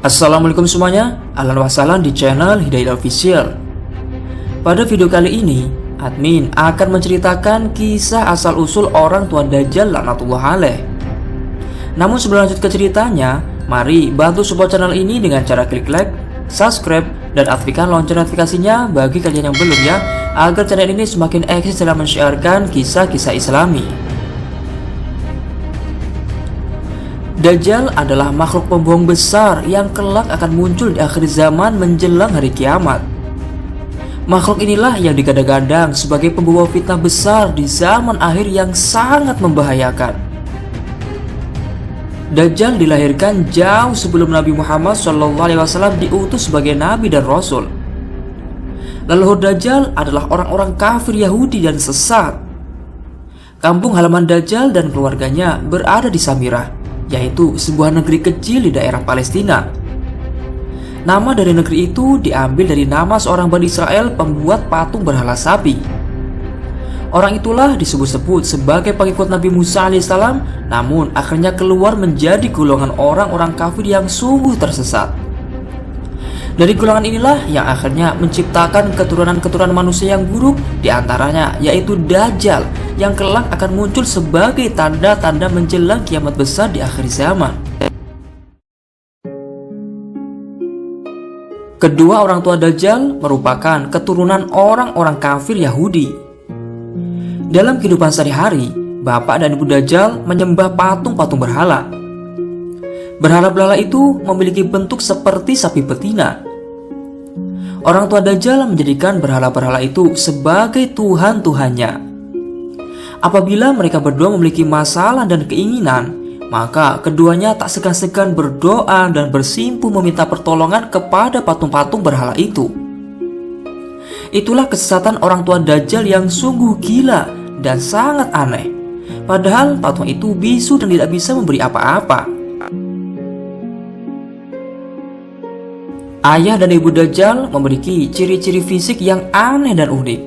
Assalamualaikum semuanya, ahlan wa sahlan di channel Hidayah Official. Pada video kali ini, admin akan menceritakan kisah asal-usul orang tua Dajjal laknatullah alaih. Namun sebelum lanjut ke ceritanya, mari bantu support channel ini dengan cara klik like, subscribe, dan aktifkan lonceng notifikasinya bagi kalian yang belum ya, agar channel ini semakin eksis dalam mensiarkan kisah-kisah islami. Dajjal adalah makhluk pembohong besar yang kelak akan muncul di akhir zaman menjelang hari kiamat. Makhluk inilah yang digadang-gadang sebagai pembawa fitnah besar di zaman akhir yang sangat membahayakan. Dajjal dilahirkan jauh sebelum Nabi Muhammad SAW diutus sebagai nabi dan rasul. Leluhur Dajjal adalah orang-orang kafir Yahudi dan sesat. Kampung halaman Dajjal dan keluarganya berada di Samirah, yaitu sebuah negeri kecil di daerah Palestina. Nama dari negeri itu diambil dari nama seorang Bani Israel pembuat patung berhala sapi. Orang itulah disebut-sebut sebagai pengikut Nabi Musa alaihissalam, namun akhirnya keluar menjadi golongan orang-orang kafir yang sungguh tersesat. Dari golongan inilah yang akhirnya menciptakan keturunan-keturunan manusia yang buruk, diantaranya yaitu Dajjal yang kelak akan muncul sebagai tanda-tanda menjelang kiamat besar di akhir zaman. Kedua orang tua Dajjal merupakan keturunan orang-orang kafir Yahudi. Dalam kehidupan sehari-hari, bapak dan ibu Dajjal menyembah patung-patung berhala. Berhala-berhala itu memiliki bentuk seperti sapi betina. Orang tua Dajjal menjadikan berhala-berhala itu sebagai tuhan-tuhannya. Apabila mereka berdua memiliki masalah dan keinginan, maka keduanya tak segan-segan berdoa dan bersimpuh meminta pertolongan kepada patung-patung berhala itu. Itulah kesesatan orang tua Dajjal yang sungguh gila dan sangat aneh. Padahal patung itu bisu dan tidak bisa memberi apa-apa. Ayah dan ibu Dajjal memiliki ciri-ciri fisik yang aneh dan unik.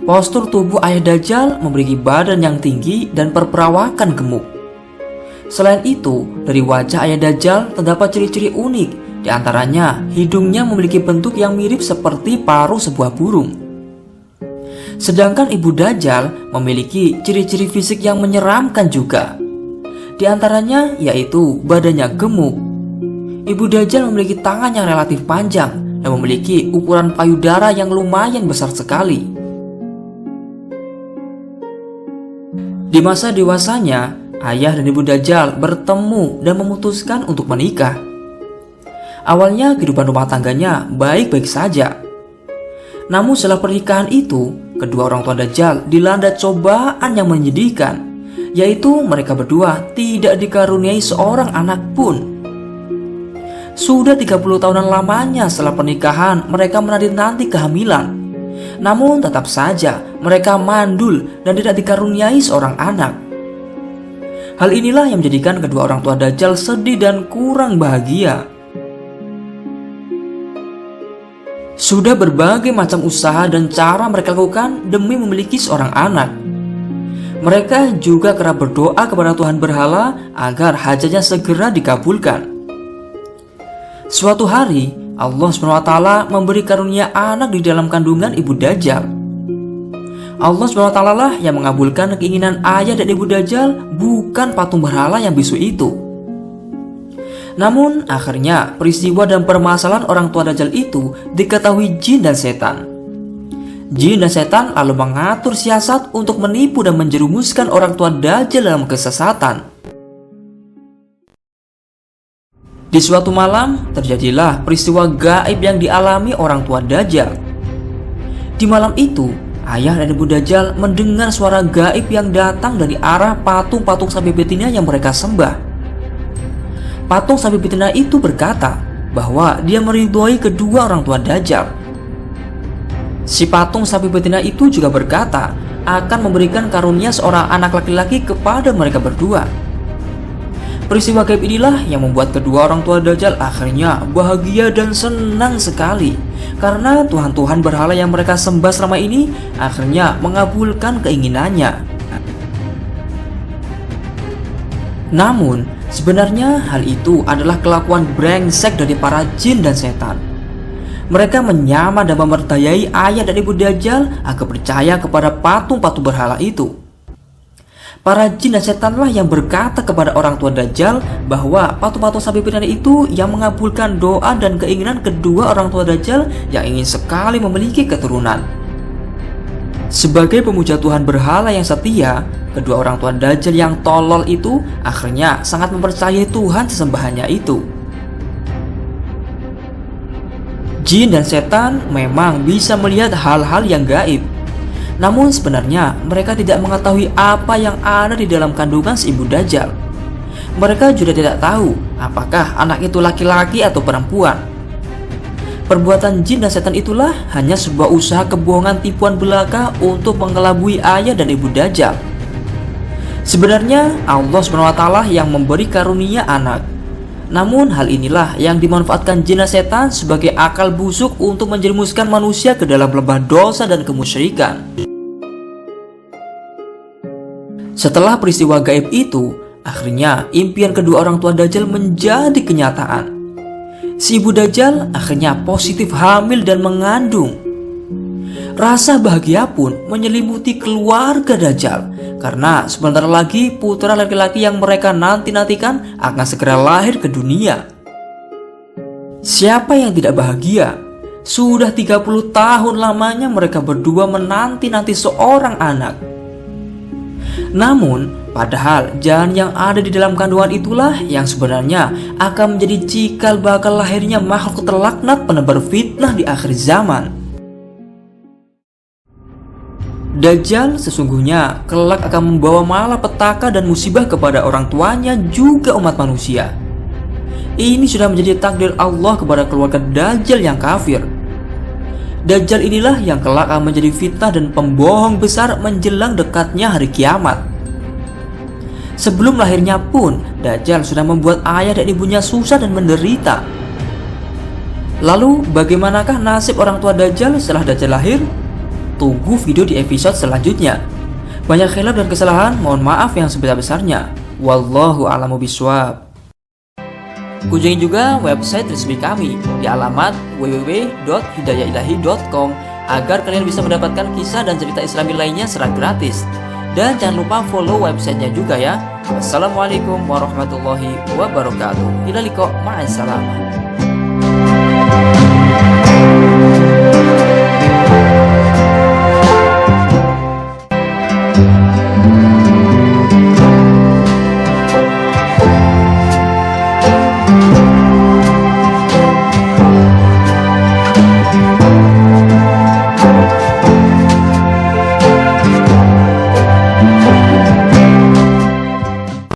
Postur tubuh ayah Dajjal memiliki badan yang tinggi dan perperawakan gemuk. Selain itu, dari wajah ayah Dajjal terdapat ciri-ciri unik. Di antaranya, hidungnya memiliki bentuk yang mirip seperti paruh sebuah burung. Sedangkan ibu Dajjal memiliki ciri-ciri fisik yang menyeramkan juga. Di antaranya yaitu badannya gemuk. Ibu Dajjal memiliki tangan yang relatif panjang dan memiliki ukuran payudara yang lumayan besar sekali. Di masa dewasanya, ayah dan ibu Dajjal bertemu dan memutuskan untuk menikah. Awalnya kehidupan rumah tangganya baik-baik saja. Namun setelah pernikahan itu, kedua orang tua Dajjal dilanda cobaan yang menyedihkan, yaitu mereka berdua tidak dikaruniai seorang anak pun. Sudah 30 tahunan lamanya setelah pernikahan mereka menanti-nanti kehamilan. Namun tetap saja mereka mandul dan tidak dikaruniai seorang anak. Hal inilah yang menjadikan kedua orang tua Dajjal sedih dan kurang bahagia. Sudah berbagai macam usaha dan cara mereka lakukan demi memiliki seorang anak. Mereka juga kerap berdoa kepada Tuhan berhala agar hajatnya segera dikabulkan. Suatu hari, Allah SWT memberi karunia anak di dalam kandungan ibu Dajjal. Allah SWT lah yang mengabulkan keinginan ayah dan ibu Dajjal, bukan patung berhala yang bisu itu. Namun, akhirnya peristiwa dan permasalahan orang tua Dajjal itu diketahui jin dan setan. Jin dan setan lalu mengatur siasat untuk menipu dan menjerumuskan orang tua Dajjal dalam kesesatan. Di suatu malam, terjadilah peristiwa gaib yang dialami orang tua Dajjal. Di malam itu, ayah dan ibu Dajjal mendengar suara gaib yang datang dari arah patung-patung sapi betina yang mereka sembah. Patung sapi betina itu berkata bahwa dia meridhoi kedua orang tua Dajjal. Si patung sapi betina itu juga berkata akan memberikan karunia seorang anak laki-laki kepada mereka berdua. Peristiwa gaib inilah yang membuat kedua orang tua Dajjal akhirnya bahagia dan senang sekali, karena tuhan-tuhan berhala yang mereka sembah selama ini akhirnya mengabulkan keinginannya. Namun, sebenarnya hal itu adalah kelakuan brengsek dari para jin dan setan. Mereka menyamar dan memerdayai ayah dan ibu Dajjal agar percaya kepada patung-patung berhala itu. Para jin dan setanlah yang berkata kepada orang tua Dajjal bahwa patung-patung sapi pinari itu yang mengabulkan doa dan keinginan kedua orang tua Dajjal yang ingin sekali memiliki keturunan. Sebagai pemuja Tuhan berhala yang setia, kedua orang tua Dajjal yang tolol itu akhirnya sangat mempercayai Tuhan sesembahannya itu. Jin dan setan memang bisa melihat hal-hal yang gaib. Namun sebenarnya mereka tidak mengetahui apa yang ada di dalam kandungan si ibu Dajjal. Mereka juga tidak tahu apakah anak itu laki-laki atau perempuan. Perbuatan jin dan setan itulah hanya sebuah usaha kebohongan tipuan belaka untuk mengelabui ayah dan ibu Dajjal. Sebenarnya Allah SWT yang memberi karunia anak. Namun hal inilah yang dimanfaatkan jin dan setan sebagai akal busuk untuk menjerumuskan manusia ke dalam lembah dosa dan kemusyrikan. Setelah peristiwa gaib itu, akhirnya impian kedua orang tua Dajjal menjadi kenyataan. Si ibu Dajjal akhirnya positif hamil dan mengandung. Rasa bahagia pun menyelimuti keluarga Dajjal, karena sebentar lagi putra laki-laki yang mereka nanti-nantikan akan segera lahir ke dunia. Siapa yang tidak bahagia? Sudah 30 tahun lamanya mereka berdua menanti-nanti seorang anak. Namun, padahal janin yang ada di dalam kandungan itulah yang sebenarnya akan menjadi cikal bakal lahirnya makhluk terlaknat penebar fitnah di akhir zaman. Dajjal sesungguhnya kelak akan membawa malapetaka dan musibah kepada orang tuanya juga umat manusia. Ini sudah menjadi takdir Allah kepada keluarga Dajjal yang kafir. Dajjal inilah yang kelak akan menjadi fitnah dan pembohong besar menjelang dekatnya hari kiamat. Sebelum lahirnya pun, Dajjal sudah membuat ayah dan ibunya susah dan menderita. Lalu bagaimanakah nasib orang tua Dajjal setelah Dajjal lahir? Tunggu video di episode selanjutnya. Banyak khilaf dan kesalahan, mohon maaf yang sebesar-besarnya. Wallahu a'lamu bishawab. Kunjungi juga website resmi kami di alamat www.hidayailahi.com agar kalian bisa mendapatkan kisah dan cerita Islami lainnya secara gratis. Dan jangan lupa follow websitenya juga ya. Wassalamualaikum warahmatullahi wabarakatuh. Ila liqa, ma'assalamah.